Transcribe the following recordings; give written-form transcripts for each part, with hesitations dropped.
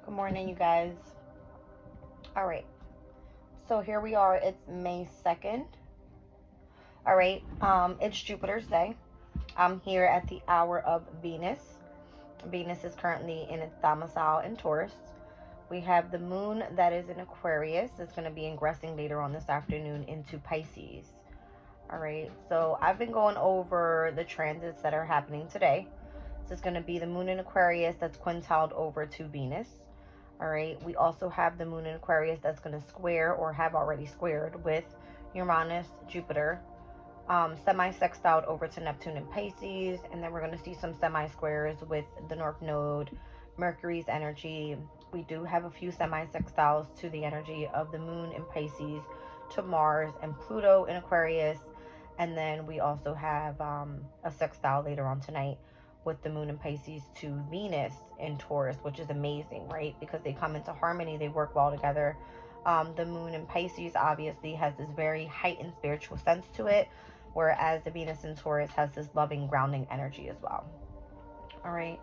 Good morning, you guys. All right. So here we are. It's May 2nd. All right. It's Jupiter's day. I'm here at the hour of Venus. Venus is currently in its domicile in Taurus. We have the moon that is in Aquarius. It's going to be ingressing later on this afternoon into Pisces. All right. So I've been going over the transits that are happening today. This is going to be the moon in Aquarius that's quintiled over to Venus. All right, we also have the moon in Aquarius that's going to square or have already squared with Uranus, Jupiter, semi-sextiled over to Neptune and Pisces, and then we're going to see some semi-squares with the North Node, Mercury's energy. We do have a few semi-sextiles to the energy of the moon in Pisces, to Mars and Pluto in Aquarius, and then we also have a sextile later on tonight with the moon in Pisces to Venus in Taurus, which is amazing, right? Because they come into harmony, they work well together. The moon in Pisces obviously has this very heightened spiritual sense to it, whereas the Venus in Taurus has this loving, grounding energy as well. All right.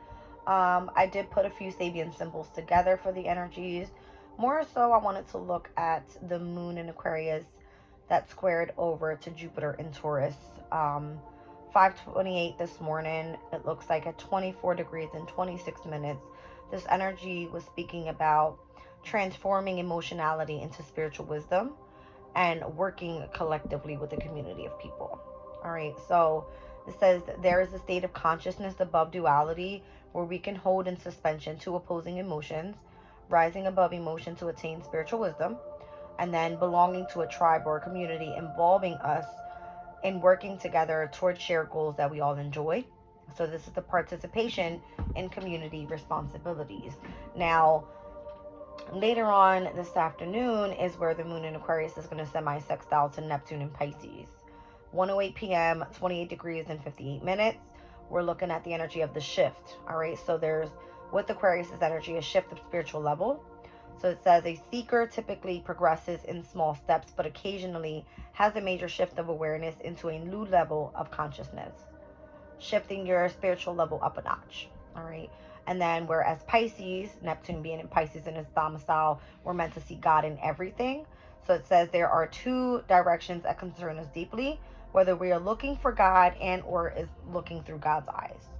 I did put a few Sabian symbols together for the energies. More so, I wanted to look at the moon in Aquarius that squared over to Jupiter in Taurus. 5:28 this morning. It looks like at 24 degrees and 26 minutes. This energy was speaking about transforming emotionality into spiritual wisdom and working collectively with a community of people. All right, so it says there is a state of consciousness above duality where we can hold in suspension two opposing emotions, rising above emotion to attain spiritual wisdom, and then belonging to a tribe or a community involving us in working together towards shared goals that we all enjoy. So this is the participation in community responsibilities. Now, later on this afternoon is where the moon in Aquarius is going to semi-sextile to Neptune in Pisces. 1:08 p.m., 28 degrees and 58 minutes. We're looking at the energy of the shift. All right, so there's, with Aquarius's energy, a shift of spiritual level. So it says a seeker typically progresses in small steps, but occasionally has a major shift of awareness into a new level of consciousness, shifting your spiritual level up a notch. All right. And then whereas Pisces, Neptune being in Pisces in its domicile, we're meant to see God in everything. So it says there are two directions that concern us deeply, whether we are looking for God and or is looking through God's eyes.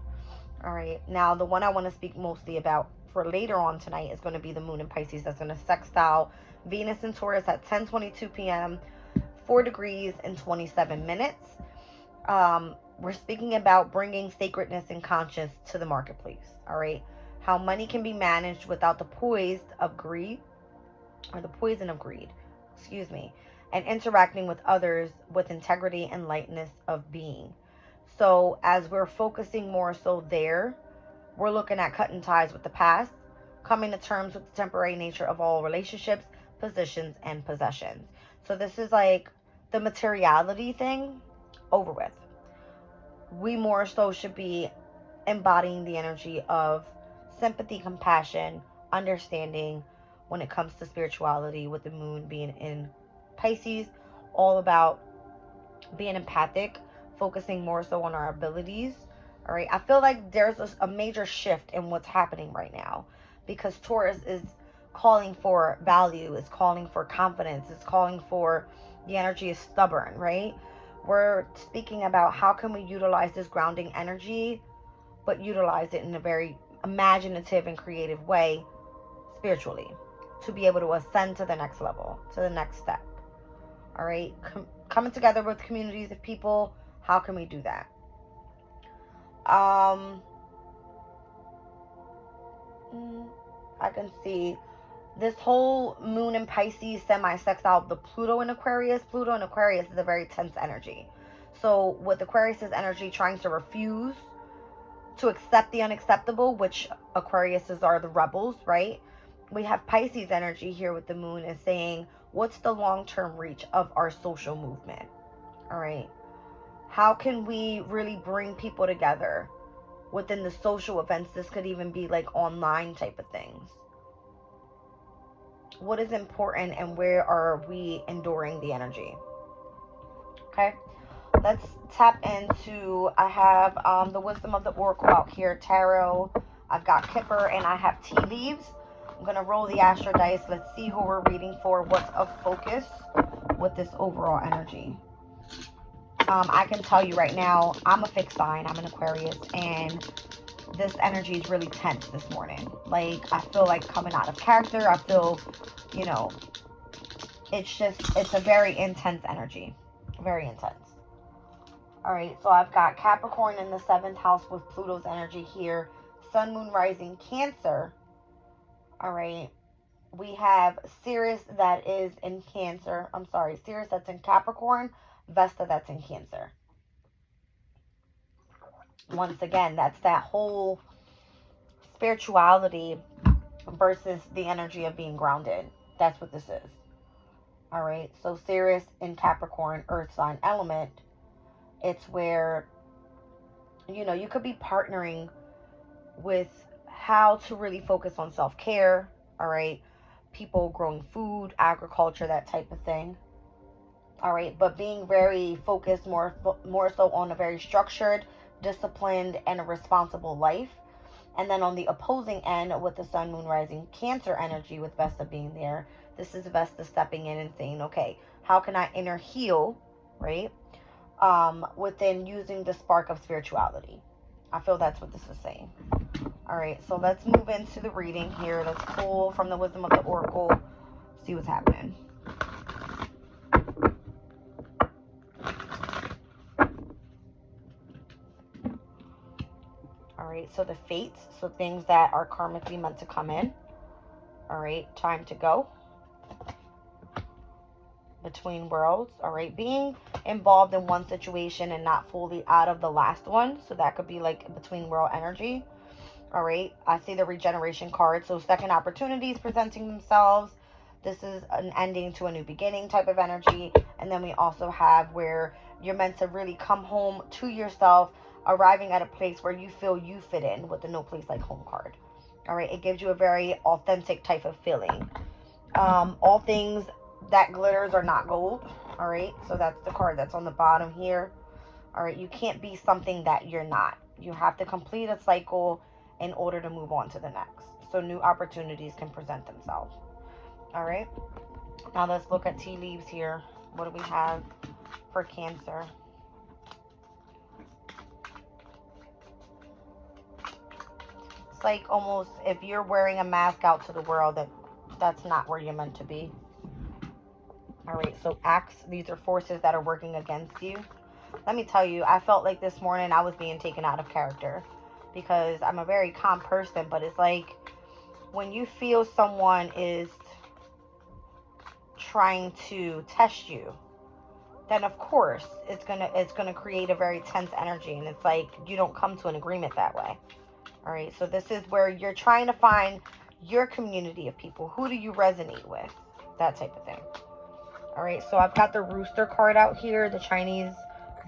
All right. Now, the one I want to speak mostly about for later on tonight is going to be the moon in Pisces that's going to sextile Venus in Taurus at 10:22 p.m., 4 degrees and 27 minutes. We're speaking about bringing sacredness and conscience to the marketplace. All right. How money can be managed without the poison of greed, excuse me, and interacting with others with integrity and lightness of being. So as we're focusing more so there, we're looking at cutting ties with the past, coming to terms with the temporary nature of all relationships, positions, and possessions. So this is like the materiality thing over with. We more so should be embodying the energy of sympathy, compassion, understanding when it comes to spirituality, with the moon being in Pisces, all about being empathic, focusing more so on our abilities. All right, I feel like there's a major shift in what's happening right now, because Taurus is calling for value, is calling for confidence, is calling for the energy is stubborn, right? We're speaking about how can we utilize this grounding energy, but utilize it in a very imaginative and creative way spiritually, to be able to ascend to the next level, to the next step. All right, coming together with communities of people, how can we do that? I can see this whole moon in Pisces semi-sextile the Pluto in Aquarius. Pluto in Aquarius is a very tense energy. So with Aquarius's energy trying to refuse to accept the unacceptable, which Aquariuses are the rebels, right? We have Pisces energy here with the moon is saying, what's the long-term reach of our social movement? All right. How can we really bring people together within the social events? This could even be like online type of things. What is important and where are we enduring the energy? Okay. Let's tap into, I have the Wisdom of the Oracle out here, Tarot. I've got Kipper and I have tea leaves. I'm going to roll the Astro Dice. Let's see who we're reading for. What's of focus with this overall energy. I can tell you right now, I'm a fixed sign. I'm an Aquarius. And this energy is really tense this morning. Like, I feel like coming out of character. I feel, you know, it's a very intense energy. Very intense. Alright, so I've got Capricorn in the 7th house with Pluto's energy here. Sun, Moon, Rising, Cancer. Alright. We have Sirius that is in Cancer. I'm sorry, Sirius that's in Capricorn. Vesta that's in Cancer. Once again, that's that whole spirituality versus the energy of being grounded. That's what this is. Alright, so Sirius in Capricorn, Earth sign element. It's where, you know, you could be partnering with how to really focus on self-care. Alright, people growing food, agriculture, that type of thing. Alright, but being very focused more so on a very structured, disciplined, and a responsible life. And then on the opposing end, with the Sun, Moon, Rising, Cancer energy, with Vesta being there, this is Vesta stepping in and saying, okay, how can I inner heal, right? Within using the spark of spirituality. I feel that's what this is saying. Alright, so let's move into the reading here. Let's pull from the wisdom of the Oracle, see what's happening. Alright, so the fates, so things that are karmically meant to come in. Alright, time to go. Between worlds. Alright, being involved in one situation and not fully out of the last one. So that could be like between world energy. Alright, I see the regeneration card. So second opportunities presenting themselves. This is an ending to a new beginning type of energy. And then we also have where you're meant to really come home to yourself, arriving at a place where you feel you fit in with the No Place Like Home card. Alright, it gives you a very authentic type of feeling. All things that glitters are not gold. Alright, so that's the card that's on the bottom here. Alright, you can't be something that you're not. You have to complete a cycle in order to move on to the next. So new opportunities can present themselves. Alright, now let's look at tea leaves here. What do we have for Cancer? It's like almost if you're wearing a mask out to the world, that's not where you're meant to be. Alright, so acts, these are forces that are working against you. Let me tell you, I felt like this morning I was being taken out of character. Because I'm a very calm person, but it's like when you feel someone is trying to test you, then of course it's gonna create a very tense energy, and it's like you don't come to an agreement that way. Alright, so this is where you're trying to find your community of people. Who do you resonate with? That type of thing. Alright, so I've got the Rooster card out here. The Chinese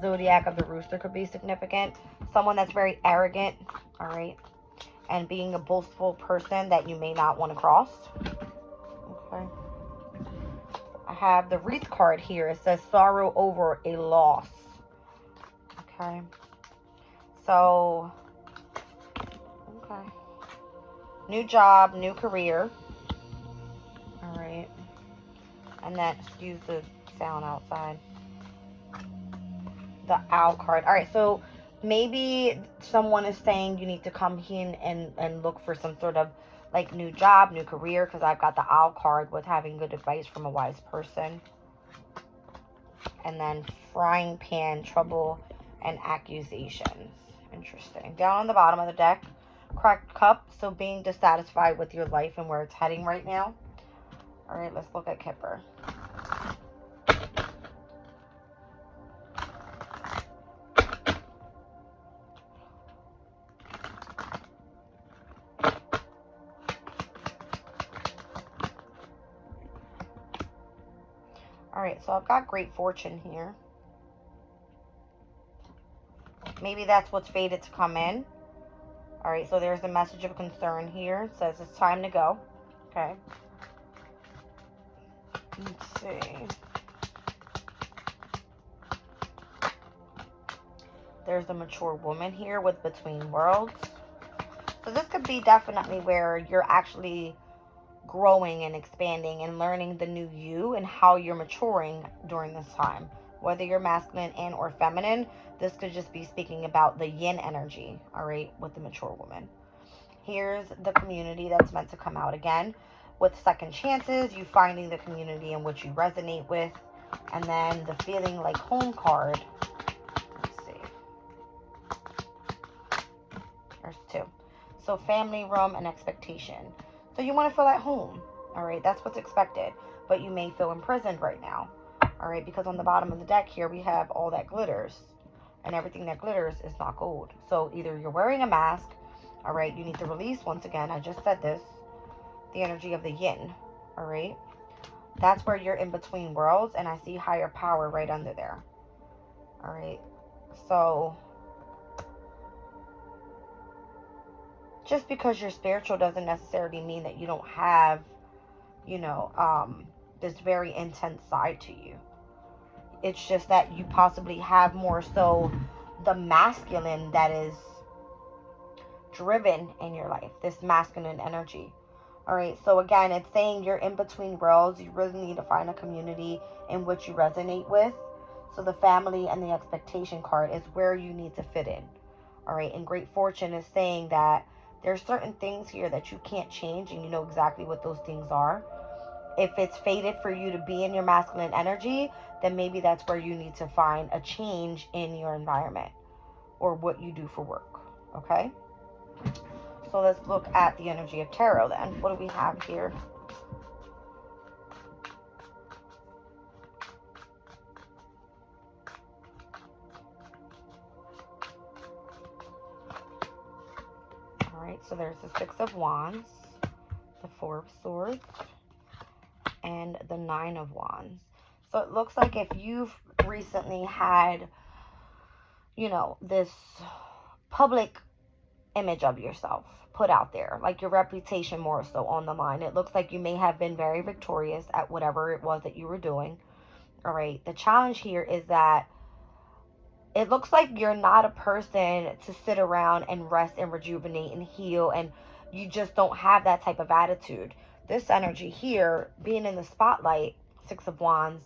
zodiac of the rooster could be significant. Someone that's very arrogant, alright, and being a boastful person that you may not want to cross. Okay. I have the Wreath card here. It says sorrow over a loss. Okay. So, okay. New job, new career. Alright. And then, excuse the sound outside. The Owl card. Alright, so maybe someone is saying you need to come in and look for some sort of like new job, new career, because I've got the Owl card with having good advice from a wise person. And then Frying Pan, trouble and accusations. Interesting. Down on the bottom of the deck, Cracked Cup, so being dissatisfied with your life and where it's heading right now. Alright, let's look at Kipper. Alright, so I've got Great Fortune here. Maybe that's what's fated to come in. Alright, so there's a message of concern here. It says it's time to go. Okay. Let's see. There's a mature woman here with Between Worlds. So this could be definitely where you're actually growing and expanding and learning the new you and how you're maturing during this time. Whether you're masculine and or feminine, this could just be speaking about the yin energy, all right, with the mature woman. Here's the community that's meant to come out again. With second chances, you finding the community in which you resonate with. And then the feeling like home card. Let's see. There's two. So family, room, and expectation. So you want to feel at home. All right, that's what's expected. But you may feel imprisoned right now. All right, because on the bottom of the deck here, we have all that glitters. And everything that glitters is not gold. So either you're wearing a mask. All right, you need to release, once again, I just said this, the energy of the yin. All right. That's where you're in between worlds. And I see higher power right under there. All right. So just because you're spiritual doesn't necessarily mean that you don't have, you know, this very intense side to you. It's just that you possibly have more so the masculine that is driven in your life, this masculine energy. All right, so again, it's saying you're in between worlds. You really need to find a community in which you resonate with. So the family and the expectation card is where you need to fit in. All right, and great fortune is saying that there's certain things here that you can't change, and you know exactly what those things are. If it's fated for you to be in your masculine energy, then maybe that's where you need to find a change in your environment or what you do for work. Okay? So let's look at the energy of tarot then. What do we have here? All right, so there's the Six of Wands, the Four of Swords, and the Nine of Wands. So it looks like if you've recently had, you know, this public image of yourself put out there, like your reputation more so on the line, it looks like you may have been very victorious at whatever it was that you were doing. All right, the challenge here is that it looks like you're not a person to sit around and rest and rejuvenate and heal, and you just don't have that type of attitude. This energy here, being in the spotlight, Six of Wands,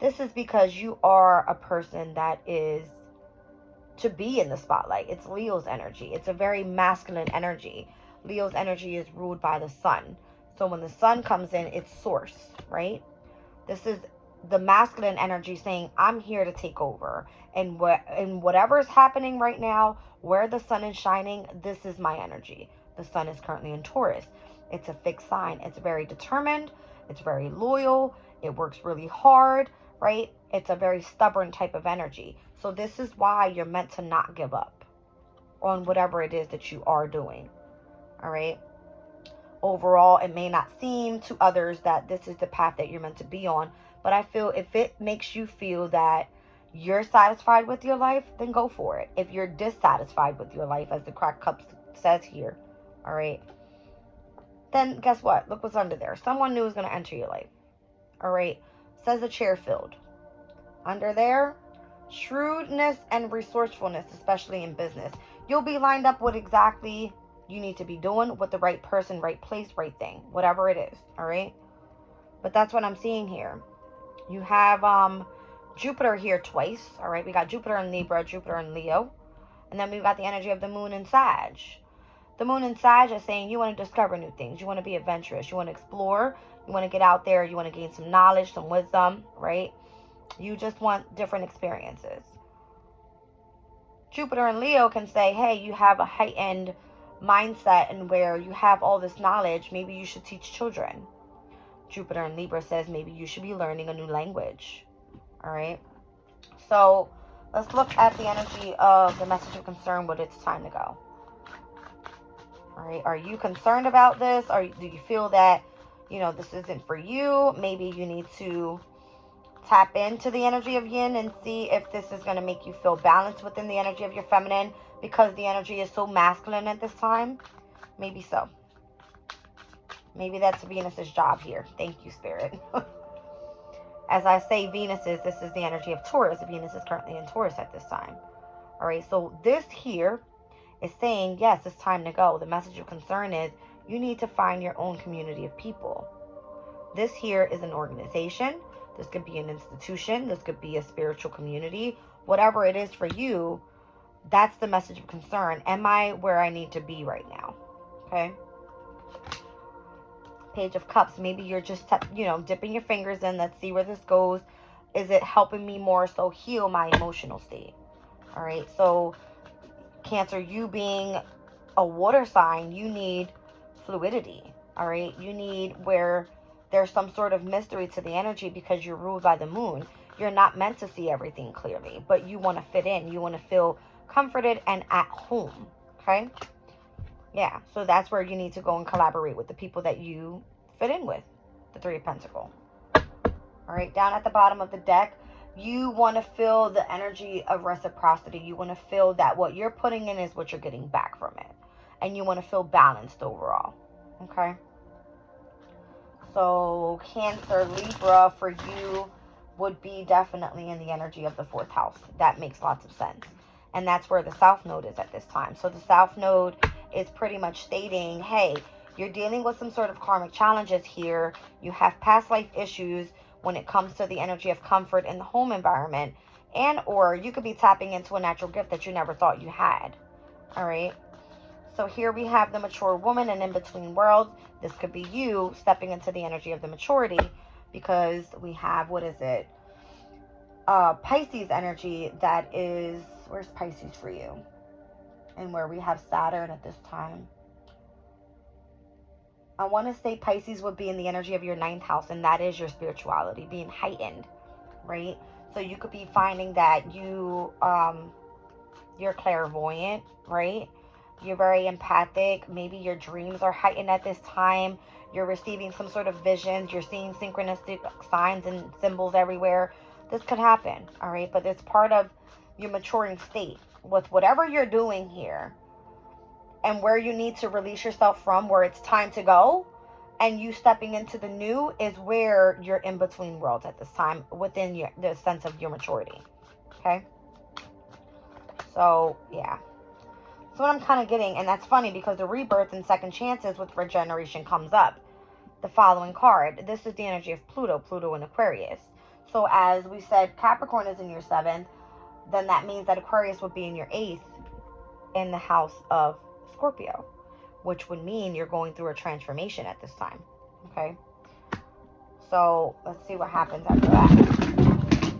this is because you are a person that is to be in the spotlight. It's Leo's energy. It's a very masculine energy. Leo's energy is ruled by the sun. So when the sun comes in, it's source, right? This is the masculine energy saying, I'm here to take over. And whatever is happening right now, where the sun is shining, this is my energy. The sun is currently in Taurus. It's a fixed sign. It's very determined. It's very loyal. It works really hard, right? It's a very stubborn type of energy. So this is why you're meant to not give up on whatever it is that you are doing. All right. Overall, it may not seem to others that this is the path that you're meant to be on. But I feel if it makes you feel that you're satisfied with your life, then go for it. If you're dissatisfied with your life, as the cracked cup says here, all right, then guess what? Look what's under there. Someone new is going to enter your life. All right. Says the chair filled. Under there, shrewdness and resourcefulness, especially in business. You'll be lined up with exactly you need to be doing with the right person, right place, right thing, whatever it is. All right. But that's what I'm seeing here. You have Jupiter here twice. All right. We got Jupiter in Libra, Jupiter in Leo. And then we've got the energy of the moon in Sag. The moon in Sag is saying you want to discover new things. You want to be adventurous. You want to explore. You want to get out there. You want to gain some knowledge, some wisdom, right? You just want different experiences. Jupiter and Leo can say, hey, you have a heightened mindset and where you have all this knowledge. Maybe you should teach children. Jupiter and Libra says maybe you should be learning a new language. All right. So let's look at the energy of the message of concern when it's time to go. All right. Are you concerned about this? Or do you feel that, you know, this isn't for you? Maybe you need to tap into the energy of yin and see if this is going to make you feel balanced within the energy of your feminine, because the energy is so masculine at this time. Maybe so. Maybe that's Venus's job here. Thank you, Spirit. As I say Venus's, this is the energy of Taurus. Venus is currently in Taurus at this time. All right, so this here is saying, yes, it's time to go. The message of concern is You need to find your own community of people. This here is an organization. This could be an institution. This could be a spiritual community. Whatever it is for you, that's the message of concern. Am I where I need to be right now? Okay. Page of Cups. Maybe you're just, dipping your fingers in. Let's see where this goes. Is it helping me more so heal my emotional state? All right. So Cancer, you being a water sign, you need fluidity. All right. You need where there's some sort of mystery to the energy because you're ruled by the moon. You're not meant to see everything clearly, but you want to fit in. You want to feel comforted and at home. Okay. Yeah. So that's where you need to go and collaborate with the people that you fit in with. The Three of Pentacles. All right. Down at the bottom of the deck, you want to feel the energy of reciprocity. You want to feel that what you're putting in is what you're getting back from it. And you want to feel balanced overall. Okay. So Cancer, Libra for you would be definitely in the energy of the 4th house. That makes lots of sense. And that's where the South Node is at this time. So the South Node is pretty much stating, hey, you're dealing with some sort of karmic challenges here. You have past life issues when it comes to the energy of comfort in the home environment. And or you could be tapping into a natural gift that you never thought you had. All right. So here we have the mature woman and in between worlds. This could be you stepping into the energy of the maturity because we have, what is it? Pisces energy that is, where's Pisces for you? And where we have Saturn at this time. I want to say Pisces would be in the energy of your 9th house, and that is your spirituality being heightened, right? So you could be finding that you're clairvoyant, right? You're very empathic. Maybe your dreams are heightened at this time. You're receiving some sort of visions. You're seeing synchronistic signs and symbols everywhere. This could happen, all right? But it's part of your maturing state with whatever you're doing here and where you need to release yourself from, where it's time to go, and you stepping into the new is where you're in between worlds at this time within the sense of your maturity, okay? So, yeah. So what I'm kind of getting, and that's funny because the rebirth and second chances with regeneration comes up. The following card. This is the energy of Pluto in Aquarius. So as we said, Capricorn is in your 7th. Then that means that Aquarius would be in your 8th in the house of Scorpio, which would mean you're going through a transformation at this time. Okay. So let's see what happens after that.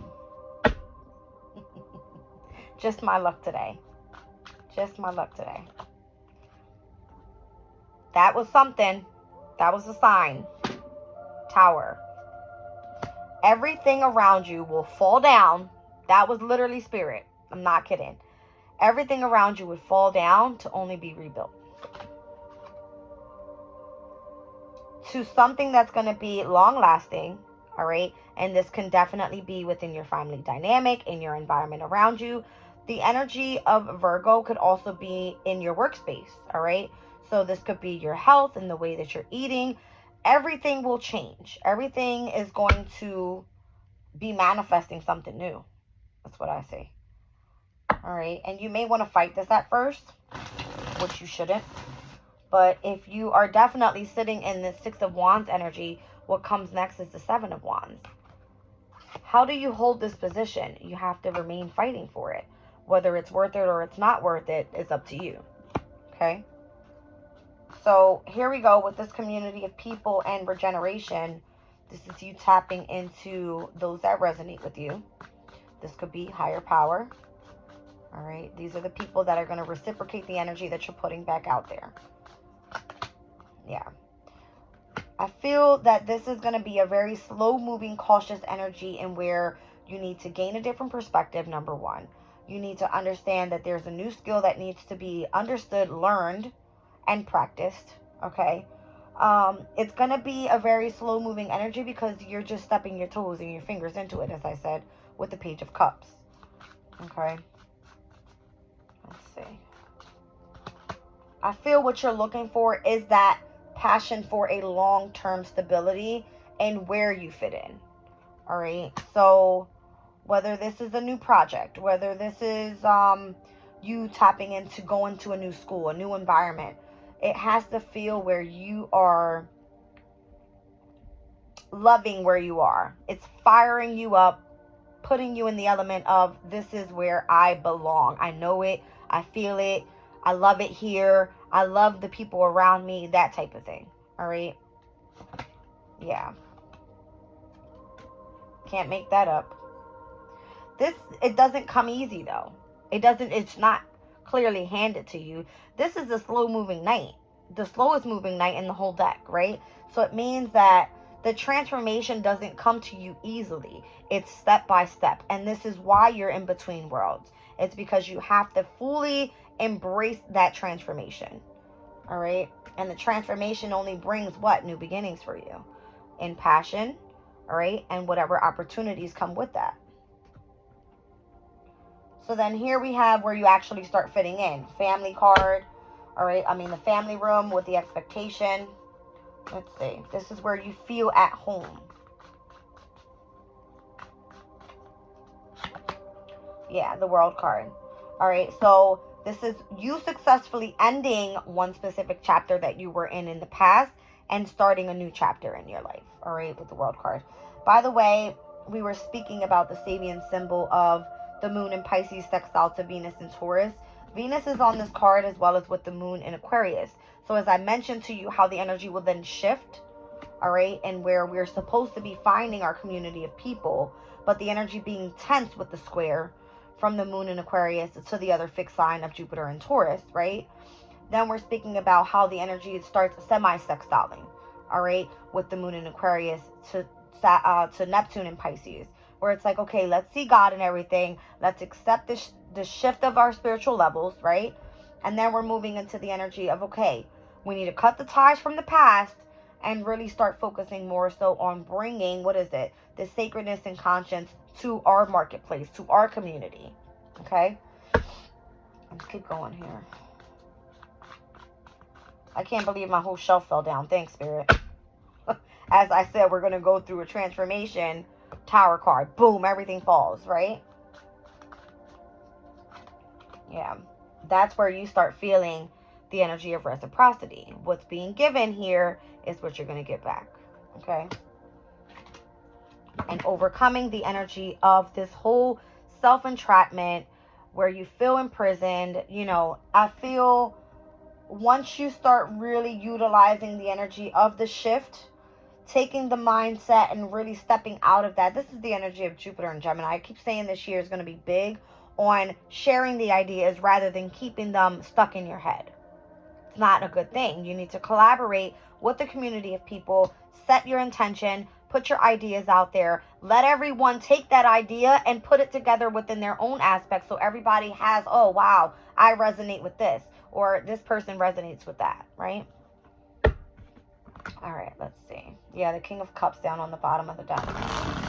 Just my luck today. Just my luck today. That was something. That was a sign. Tower. Everything around you will fall down. That was literally spirit. I'm not kidding. Everything around you would fall down to only be rebuilt. To something that's going to be long lasting. All right. And this can definitely be within your family dynamic, in your environment around you. The energy of Virgo could also be in your workspace, all right? So this could be your health and the way that you're eating. Everything will change. Everything is going to be manifesting something new. That's what I say. All right? And you may want to fight this at first, which you shouldn't. But if you are definitely sitting in the 6 of Wands energy, what comes next is the 7 of Wands. How do you hold this position? You have to remain fighting for it. Whether it's worth it or it's not worth it is up to you. Okay? So here we go with this community of people and regeneration. This is you tapping into those that resonate with you. This could be higher power. All right? These are the people that are going to reciprocate the energy that you're putting back out there. Yeah. I feel that this is going to be a very slow-moving, cautious energy in where you need to gain a different perspective, number one. You need to understand that there's a new skill that needs to be understood, learned, and practiced, okay? It's going to be a very slow-moving energy because you're just stepping your toes and your fingers into it, as I said, with the Page of Cups, okay? Let's see. I feel what you're looking for is that passion for a long-term stability and where you fit in, all right? So whether this is a new project, whether this is you tapping into going to a new school, a new environment, It has to feel where you are loving where you are. It's firing you up, putting you in the element of, this is where I belong. I know it. I feel it. I love it here. I love the people around me. That type of thing. All right. Yeah. Can't make that up. It doesn't come easy though. It's not clearly handed to you. This is a slow moving knight. The slowest moving knight in the whole deck, right? So it means that the transformation doesn't come to you easily. It's step by step. And this is why you're in between worlds. It's because you have to fully embrace that transformation. All right? And the transformation only brings what? New beginnings for you. In passion, all right? And whatever opportunities come with that. So then here we have where you actually start fitting in. Family card, all right? I mean, the family room with the expectation. Let's see. This is where you feel at home. Yeah, the world card. All right, so this is you successfully ending one specific chapter that you were in the past and starting a new chapter in your life, all right, with the world card. By the way, we were speaking about the Sabian symbol of the moon in Pisces sextile to Venus in Taurus. Venus is on this card as well as with the moon in Aquarius. So as I mentioned to you, how the energy will then shift, all right, and where we're supposed to be finding our community of people, but the energy being tense with the square from the moon in Aquarius to the other fixed sign of Jupiter and Taurus, right? Then we're speaking about how the energy starts semi-sextiling, all right, with the moon in Aquarius to Neptune in Pisces, where it's like, okay, let's see God and everything. Let's accept the shift of our spiritual levels, right? And then we're moving into the energy of, okay, we need to cut the ties from the past and really start focusing more so on bringing, what is it, the sacredness and conscience to our marketplace, to our community, okay? Let's keep going here. I can't believe my whole shelf fell down. Thanks, Spirit. As I said, we're going to go through a transformation. Tower card. Boom, everything falls, right? Yeah. That's where you start feeling the energy of reciprocity. What's being given here is what you're going to get back, okay? And overcoming the energy of this whole self-entrapment where you feel imprisoned. You know, I feel once you start really utilizing the energy of the shift, taking the mindset and really stepping out of that. This is the energy of Jupiter and Gemini. I keep saying this year is going to be big on sharing the ideas rather than keeping them stuck in your head. It's not a good thing. You need to collaborate with the community of people, set your intention, put your ideas out there, let everyone take that idea and put it together within their own aspect so everybody has, oh, wow, I resonate with this, or this person resonates with that, right? All right, let's see. Yeah, the King of Cups down on the bottom of the deck.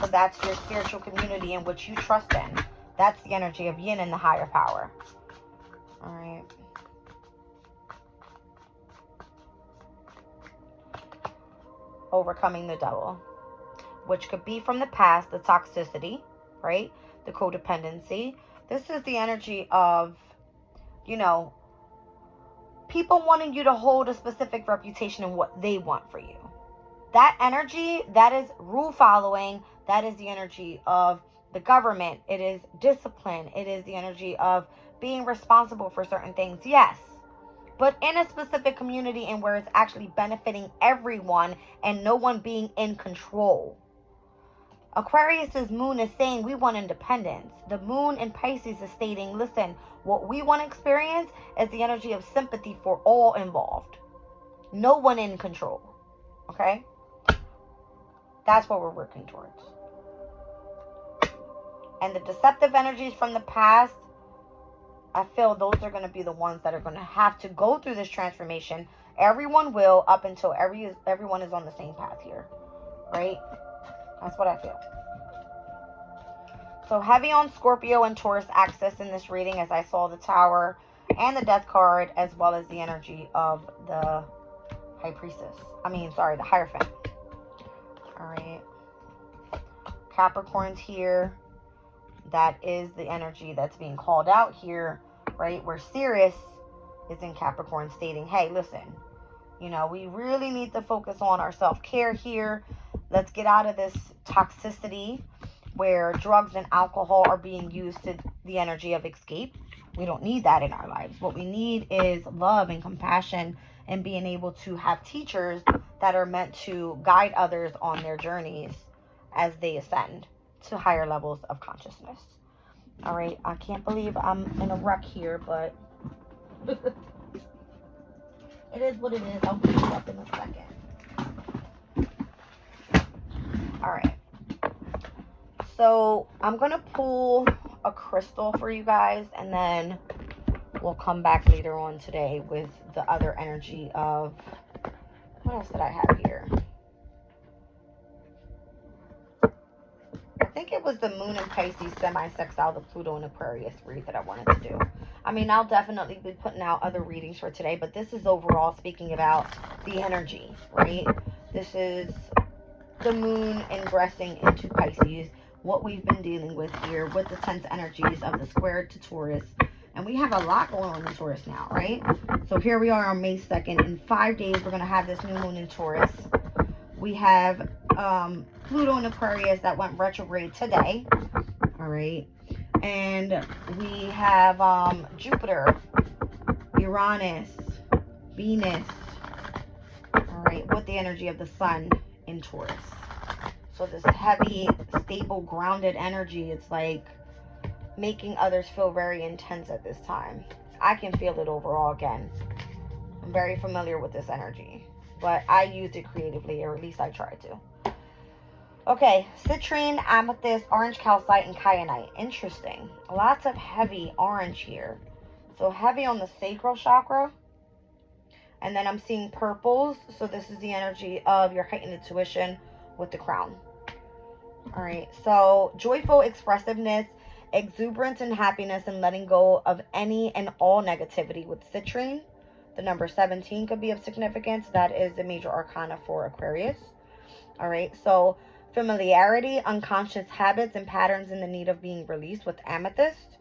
So that's your spiritual community in which you trust in. That's the energy of yin and the higher power. All right. Overcoming the devil, which could be from the past, the toxicity, right? The codependency. This is the energy of, you know, people wanting you to hold a specific reputation and what they want for you. That energy, that is rule following. That is the energy of the government. It is discipline. It is the energy of being responsible for certain things. Yes. But in a specific community and where it's actually benefiting everyone and no one being in control. Aquarius's moon is saying we want independence. The moon in Pisces is stating, listen, what we want to experience is the energy of sympathy for all involved. No one in control. Okay? That's what we're working towards. And the deceptive energies from the past, I feel those are going to be the ones that are going to have to go through this transformation. Everyone will, up until everyone is on the same path here. Right? That's what I feel. So heavy on Scorpio and Taurus axis in this reading, as I saw the Tower and the Death card, as well as the energy of the High Priestess. The Hierophant. All right. Capricorn's here. That is the energy that's being called out here, right? Where Sirius is in Capricorn, stating, hey, listen, you know, we really need to focus on our self-care here. Let's get out of this toxicity where drugs and alcohol are being used to the energy of escape. We don't need that in our lives. What we need is love and compassion and being able to have teachers that are meant to guide others on their journeys as they ascend to higher levels of consciousness. All right, I can't believe I'm in a wreck here, but it is what it is. I'll pick you up in a second. All right. So I'm going to pull a crystal for you guys, and then we'll come back later on today with the other energy of, what else did I have here? I think it was the Moon in Pisces semi-sextile, the Pluto and Aquarius read that I wanted to do. I mean, I'll definitely be putting out other readings for today, but this is overall speaking about the energy, right? This is the Moon ingressing into Pisces, what we've been dealing with here with the tense energies of the square to Taurus. And we have a lot going on in Taurus now, right? So here we are on May 2nd. In 5 days, we're going to have this new moon in Taurus. We have Pluto in Aquarius that went retrograde today. All right. And we have Jupiter, Uranus, Venus. All right. With the energy of the sun in Taurus. So this heavy, stable, grounded energy, it's like making others feel very intense at this time. I can feel it overall again. I'm very familiar with this energy, but I used it creatively, or at least I tried to. Okay, citrine, amethyst, orange calcite, and kyanite. Interesting. Lots of heavy orange here. So heavy on the sacral chakra. And then I'm seeing purples. So this is the energy of your heightened intuition with the crown. All right, so joyful expressiveness, exuberance and happiness, and letting go of any and all negativity with citrine. The number 17 could be of significance. That is the major arcana for Aquarius. All right, so familiarity, unconscious habits and patterns in the need of being released with amethyst.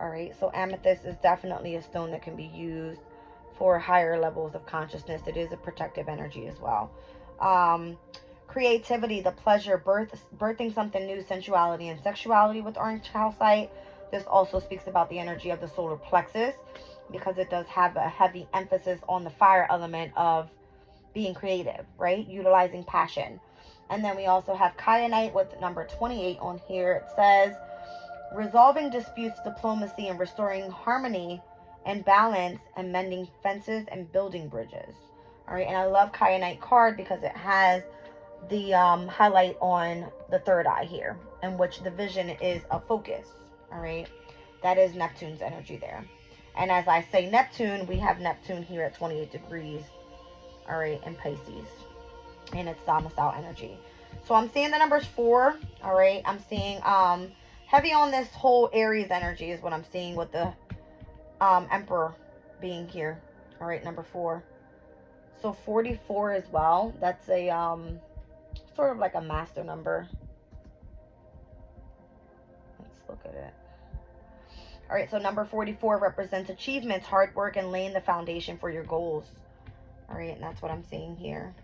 All right, so amethyst is definitely a stone that can be used for higher levels of consciousness. It is a protective energy as well. Creativity, the pleasure, birthing something new, sensuality and sexuality with orange calcite. This also speaks about the energy of the solar plexus, because it does have a heavy emphasis on the fire element of being creative, right? Utilizing passion. And then we also have kyanite with number 28 on here. It says, resolving disputes, diplomacy, and restoring harmony and balance, and mending fences and building bridges. All right, and I love kyanite card because it has the highlight on the third eye here, in which the vision is a focus. All right, that is Neptune's energy there. And as I say Neptune, we have Neptune here at 28 degrees, all right, in Pisces, and it's domicile energy. So I'm seeing the numbers 4, all right. I'm seeing heavy on this whole Aries energy is what I'm seeing with the Emperor being here, all right, number 4. So 44 as well. That's a sort of like a master number. Let's look at it. All right, so number 44 represents achievements, hard work, and laying the foundation for your goals. All right, and that's what I'm seeing here.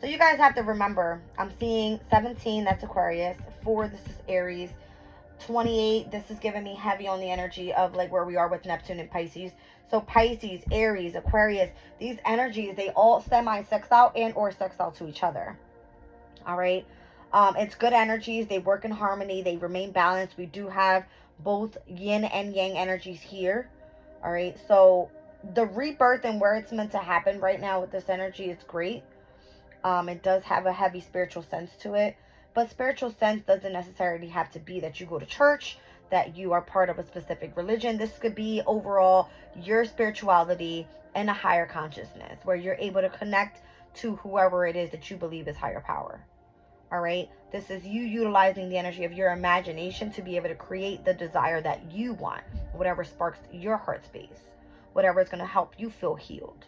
So you guys have to remember, I'm seeing 17, that's Aquarius. 4, this is Aries. 28, this is giving me heavy on the energy of like where we are with Neptune and Pisces. So Pisces, Aries, Aquarius, these energies, they all semi-sextile and or sextile to each other. All right. It's good energies. They work in harmony. They remain balanced. We do have both yin and yang energies here. All right. So the rebirth and where it's meant to happen right now with this energy is great. It does have a heavy spiritual sense to it. But spiritual sense doesn't necessarily have to be that you go to church, that you are part of a specific religion. This could be overall your spirituality and a higher consciousness where you're able to connect to whoever it is that you believe is higher power. All right. This is you utilizing the energy of your imagination to be able to create the desire that you want, whatever sparks your heart space, whatever is going to help you feel healed.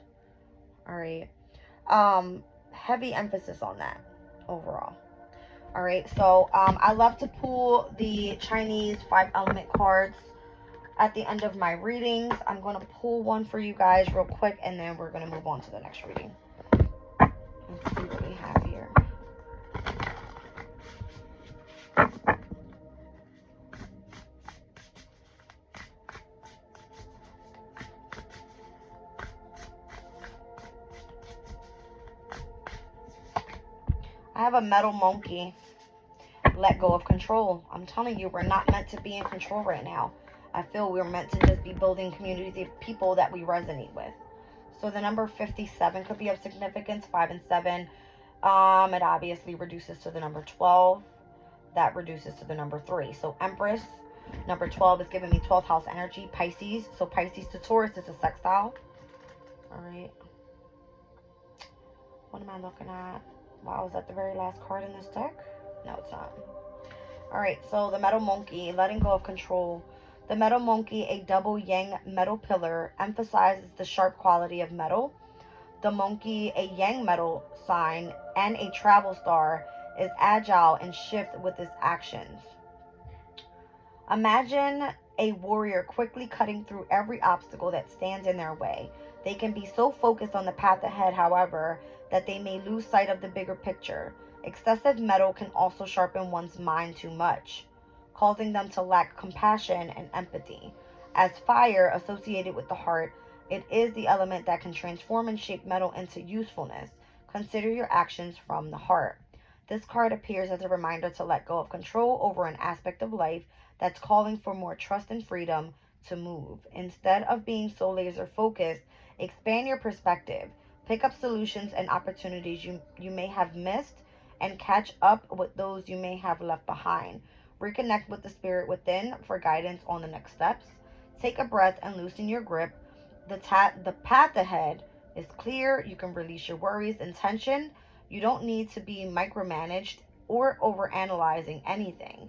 All right. Heavy emphasis on that overall. All right, so I love to pull the Chinese 5 element cards at the end of my readings. I'm going to pull one for you guys real quick, and then we're going to move on to the next reading. Let's see what we have here. I have a metal monkey. Let go of control. I'm telling you, we're not meant to be in control right now. I feel we're meant to just be building communities of people that we resonate with. So the number 57 could be of significance. 5 and 7. It obviously reduces to the number 12. That reduces to the number 3. So Empress, number 12 is giving me 12th house energy. Pisces. So Pisces to Taurus is a sextile. All right. What am I looking at? Wow, is that the very last card in this deck? No, it's not. Alright, so the metal monkey, letting go of control. The metal monkey, a double yang metal pillar, emphasizes the sharp quality of metal. The monkey, a yang metal sign and a travel star, is agile and shift with his actions. Imagine a warrior quickly cutting through every obstacle that stands in their way. They can be so focused on the path ahead, however, that they may lose sight of the bigger picture. Excessive metal can also sharpen one's mind too much, causing them to lack compassion and empathy. As fire associated with the heart, it is the element that can transform and shape metal into usefulness. Consider your actions from the heart. This card appears as a reminder to let go of control over an aspect of life that's calling for more trust and freedom to move. Instead of being so laser focused, expand your perspective. Pick up solutions and opportunities you may have missed and catch up with those you may have left behind. Reconnect with the spirit within for guidance on the next steps. Take a breath and loosen your grip. The path ahead is clear. You can release your worries and tension. You don't need to be micromanaged or overanalyzing anything.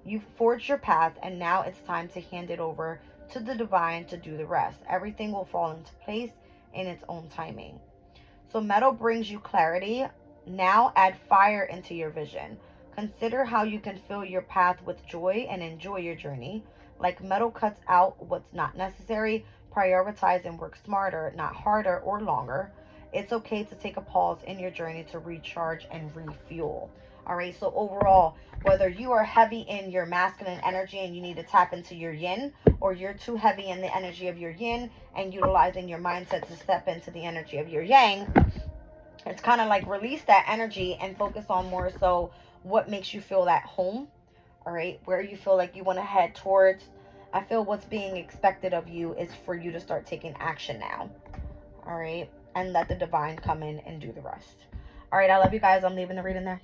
You've forged your path, and now it's time to hand it over to the divine to do the rest. Everything will fall into place in its own timing. So metal brings you clarity. Now add fire into your vision. Consider how you can fill your path with joy and enjoy your journey. Like metal cuts out what's not necessary, prioritize and work smarter, not harder or longer. It's okay to take a pause in your journey to recharge and refuel. All right, so overall, whether you are heavy in your masculine energy and you need to tap into your yin, or you're too heavy in the energy of your yin and utilizing your mindset to step into the energy of your yang, it's kind of like release that energy and focus on more so what makes you feel at home. All right, where you feel like you want to head towards. I feel what's being expected of you is for you to start taking action now. All right, and let the divine come in and do the rest. All right, I love you guys. I'm leaving the reading there.